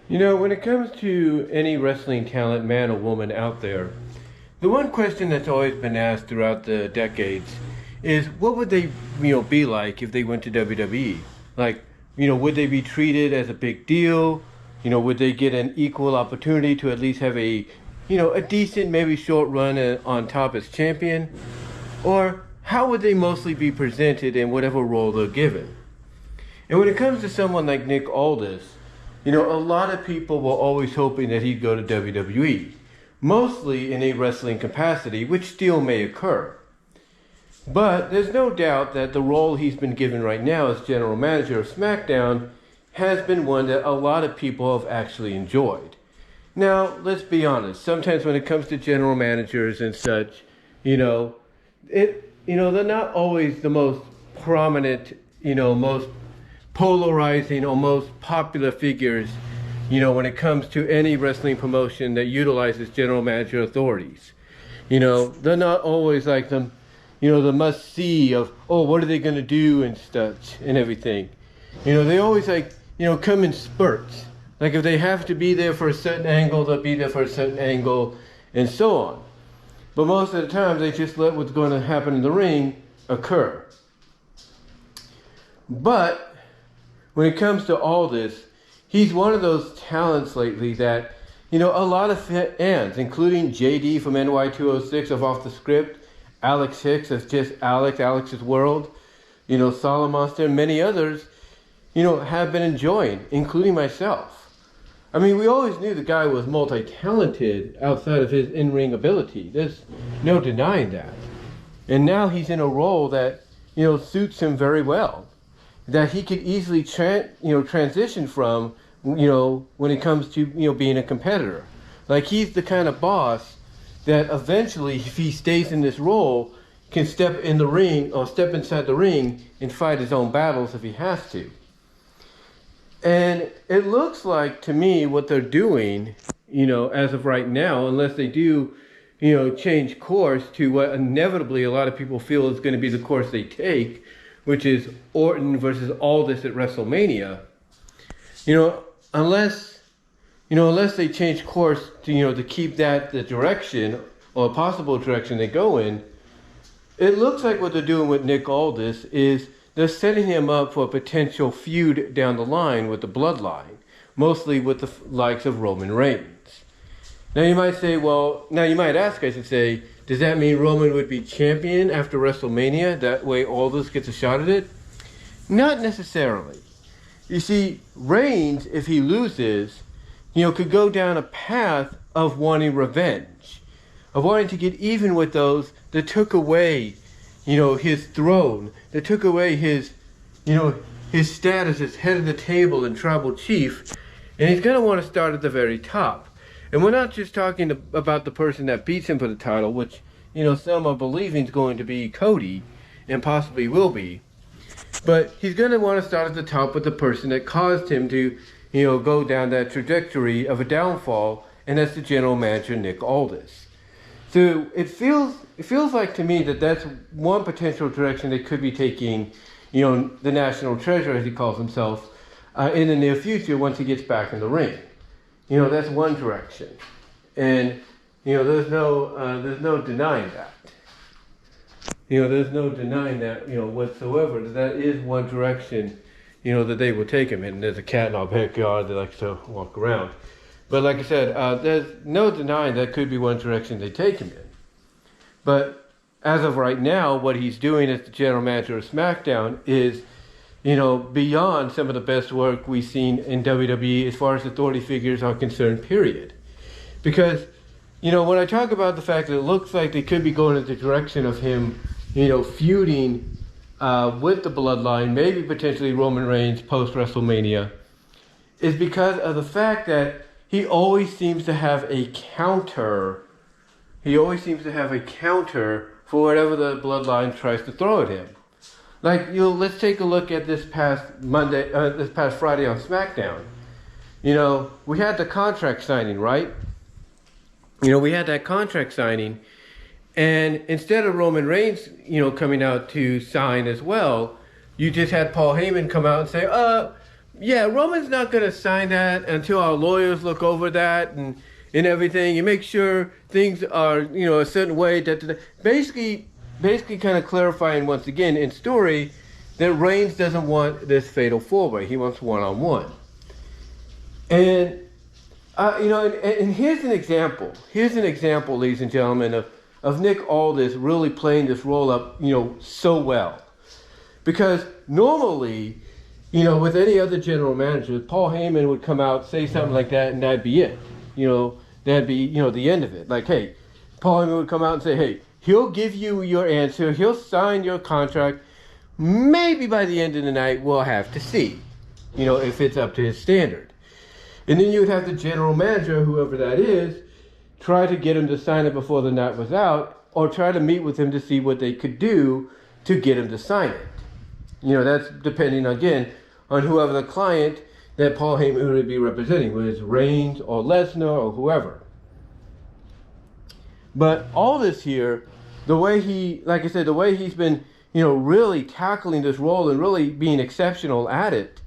You know, when it comes to any wrestling talent, man or woman out there, the one question that's always been asked throughout the decades is what would they, be like if they went to WWE? Like, would they be treated as a big deal? Would they get an equal opportunity to at least have a decent, maybe short run on top as champion? Or how would they mostly be presented in whatever role they're given? And when it comes to someone like Nick Aldis, a lot of people were always hoping that he'd go to WWE, mostly in a wrestling capacity, which still may occur. But there's no doubt that the role he's been given right now as general manager of Smackdown has been one that a lot of people have actually enjoyed. Now, let's be honest, sometimes when it comes to general managers and such, they're not always the most prominent, most polarizing or most popular figures, when it comes to any wrestling promotion that utilizes general manager authorities. They're not always like the must see of, oh, what are they going to do and such and everything. They always come in spurts. Like if they have to be there for a certain angle, they'll be there for a certain angle and so on. But most of the time they just let what's going to happen in the ring occur. But when it comes to Aldis, he's one of those talents lately that, a lot of fans, including JD from NY206 of Off the Script, Alex Hicks as just Alex's World, Solomonster, and many others, have been enjoying, including myself. I mean, we always knew the guy was multi-talented outside of his in-ring ability. There's no denying that. And now he's in a role that, suits him very well, that he could easily transition from, when it comes to, being a competitor. Like he's the kind of boss that eventually, if he stays in this role, can step in the ring or step inside the ring and fight his own battles if he has to. And it looks like to me what they're doing, as of right now, unless they do, change course to what inevitably a lot of people feel is going to be the course they take, which is Orton versus Aldis at WrestleMania. Unless they change course to keep that the direction or a possible direction they go in, it looks like what they're doing with Nick Aldis is they're setting him up for a potential feud down the line with the Bloodline, mostly with the likes of Roman Reigns. Now you might ask, I should say, does that mean Roman would be champion after WrestleMania? That way Aldis gets a shot at it? Not necessarily. You see, Reigns, if he loses, could go down a path of wanting revenge, of wanting to get even with those that took away, his throne, that took away his status as head of the table and tribal chief, and he's going to want to start at the very top. And we're not just talking about the person that beats him for the title, which, some are believing is going to be Cody, and possibly will be. But he's going to want to start at the top with the person that caused him to, go down that trajectory of a downfall, and that's the general manager, Nick Aldis. So it feels like to me that that's one potential direction they could be taking, the national treasure, as he calls himself, in the near future once he gets back in the ring. That's one direction. And, there's no denying that. There's no denying that, whatsoever. That is one direction, that they will take him in. There's a cat in our backyard that likes to walk around. But like I said, there's no denying that could be one direction they take him in. But as of right now, what he's doing as the general manager of SmackDown is, beyond some of the best work we've seen in WWE as far as authority figures are concerned, period. Because, when I talk about the fact that it looks like they could be going in the direction of him, feuding with the Bloodline, maybe potentially Roman Reigns post-WrestleMania, is because of the fact that he always seems to have a counter. He always seems to have a counter for whatever the Bloodline tries to throw at him. Like, let's take a look at this past Friday on Smackdown. We had the contract signing, right? We had that contract signing, and instead of Roman Reigns, coming out to sign as well, you just had Paul Heyman come out and say, yeah, Roman's not going to sign that until our lawyers look over that and everything and make sure things are, a certain way. Basically kind of clarifying once again in story that Reigns doesn't want this fatal four-way. He wants one-on-one. And, and here's an example. Here's an example, ladies and gentlemen, of Nick Aldis really playing this role up, so well. Because normally, with any other general manager, Paul Heyman would come out, say something like that, and that'd be it. That'd be, the end of it. Like, hey, Paul Heyman would come out and say, hey, he'll give you your answer. He'll sign your contract. Maybe by the end of the night, we'll have to see, if it's up to his standard. And then you would have the general manager, whoever that is, try to get him to sign it before the night was out, or try to meet with him to see what they could do to get him to sign it. That's depending, again, on whoever the client that Paul Heyman would be representing, whether it's Reigns or Lesnar or whoever. But all this here, the way the way he's been, really tackling this role and really being exceptional at it,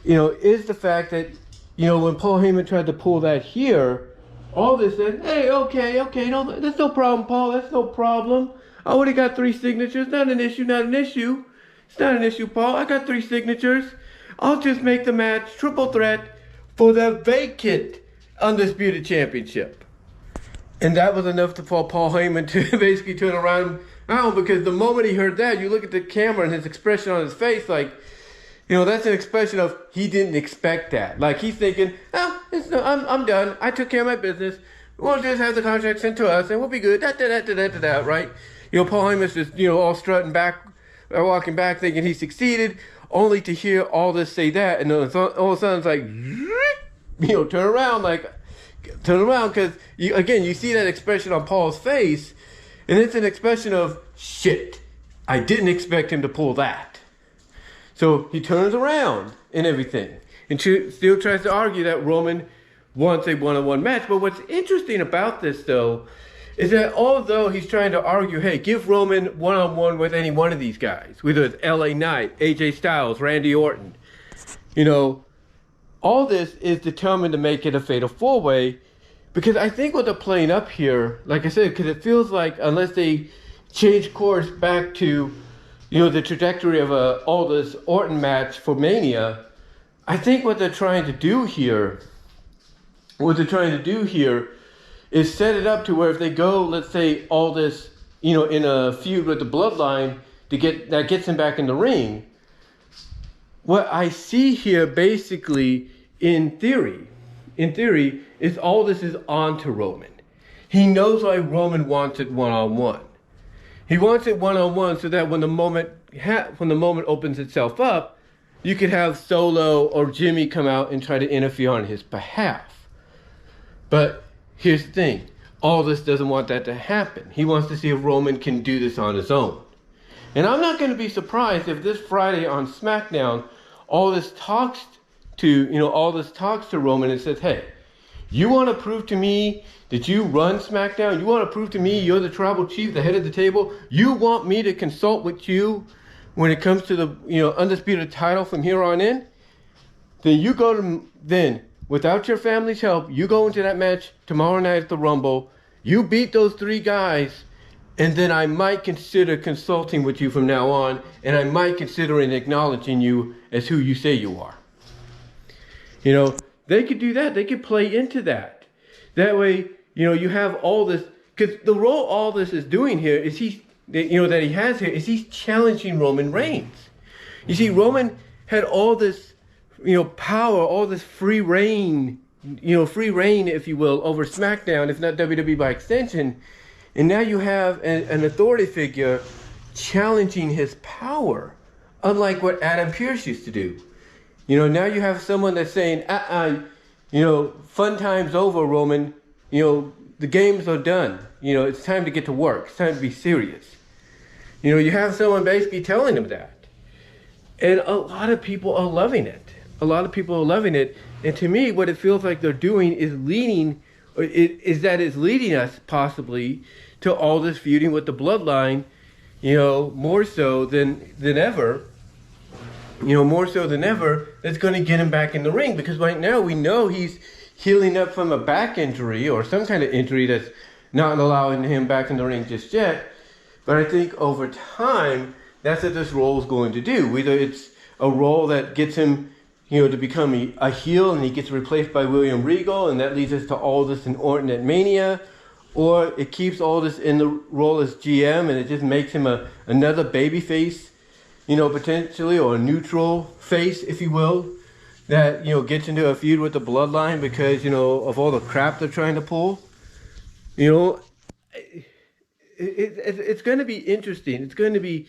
is the fact that, when Paul Heyman tried to pull that here, Aldis said, hey, okay, no, that's no problem, Paul, that's no problem. I already got 3 signatures, not an issue. It's not an issue, Paul. I got 3 signatures. I'll just make the match triple threat for the vacant Undisputed Championship. And that was enough for Paul Heyman to basically turn around. Because the moment he heard that, you look at the camera and his expression on his face, like, that's an expression of he didn't expect that. Like, he's thinking, I'm done. I took care of my business. We'll just have the contract sent to us and we'll be good. Right? Paul Heyman's just, all strutting back, walking back thinking he succeeded, only to hear Aldis say that, and then all of a sudden it's like, turn around, because you see that expression on Paul's face, and it's an expression of, shit, I didn't expect him to pull that. So he turns around and everything, and still tries to argue that Roman wants a one-on-one match. But what's interesting about this, though, is that although he's trying to argue, hey, give Roman one-on-one with any one of these guys, whether it's LA Knight, AJ Styles, Randy Orton, all this is determined to make it a fatal four-way, because I think what they're playing up here, like I said, because it feels like unless they change course back to, the trajectory of a Aldis Orton match for Mania, I think what they're trying to do here is set it up to where if they go, let's say, Aldis, in a feud with the Bloodline that gets him back in the ring. What I see here, basically, in theory, is Aldis is on to Roman. He knows why Roman wants it one-on-one. He wants it one-on-one so that when the moment opens itself up, you could have Solo or Jimmy come out and try to interfere on his behalf. But here's the thing. Aldis doesn't want that to happen. He wants to see if Roman can do this on his own. And I'm not going to be surprised if this Friday on Smackdown, Aldis talks to Roman and says, hey, you want to prove to me that you run Smackdown? You want to prove to me you're the tribal chief, the head of the table? You want me to consult with you when it comes to the undisputed title from here on in? Then without your family's help, you go into that match tomorrow night at the Rumble. You beat those 3 guys, and then I might consider consulting with you from now on, and I might consider acknowledging you as who you say you are. They could do that. They could play into that. That way, you have all this, because the role all this is doing here is he's challenging Roman Reigns. You see, Roman had all this, power, all this free reign, if you will, over SmackDown, if not WWE by extension. And now you have an authority figure challenging his power, unlike what Adam Pearce used to do. Now you have someone that's saying, fun time's over, Roman. The games are done. It's time to get to work. It's time to be serious. You have someone basically telling him that. And a lot of people are loving it. And to me, what it feels like they're doing is leading us possibly to all this feuding with the Bloodline, more so than ever. more so than ever, that's going to get him back in the ring. Because right now we know he's healing up from a back injury or some kind of injury that's not allowing him back in the ring just yet. But I think over time, that's what this role is going to do. Whether it's a role that gets him, to become a heel and he gets replaced by William Regal, and that leads us to Aldis and Orton at Mania, or it keeps Aldis in the role as GM and it just makes him another babyface, potentially, or a neutral face, if you will, that, gets into a feud with the Bloodline because, of all the crap they're trying to pull. It's going to be interesting. It's going to be,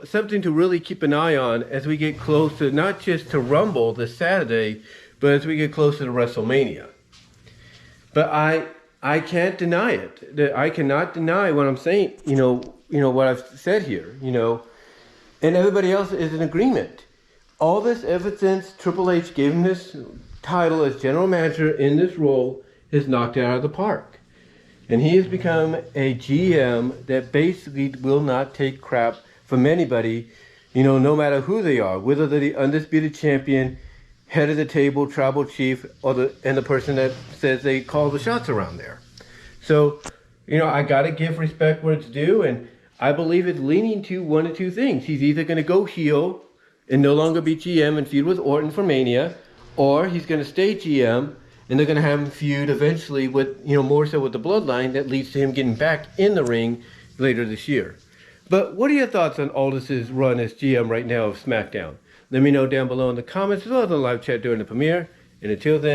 something to really keep an eye on as we get close to, not just to Rumble this Saturday, but as we get closer to WrestleMania. But I can't deny it. I cannot deny what I'm saying, what I've said here, and everybody else is in agreement. All this ever since Triple H gave him this title as general manager in this role is knocked it out of the park. And he has become a GM that basically will not take crap from anybody, no matter who they are, whether they're the undisputed champion, head of the table, tribal chief, or the person that says they call the shots around there. So, I got to give respect where it's due, and I believe it's leaning to one of two things. He's either going to go heel and no longer be GM and feud with Orton for Mania, or he's going to stay GM and they're going to have him feud eventually with, more so with the Bloodline that leads to him getting back in the ring later this year. But what are your thoughts on Aldis' run as GM right now of SmackDown? Let me know down below in the comments as well as on the live chat during the premiere. And until then,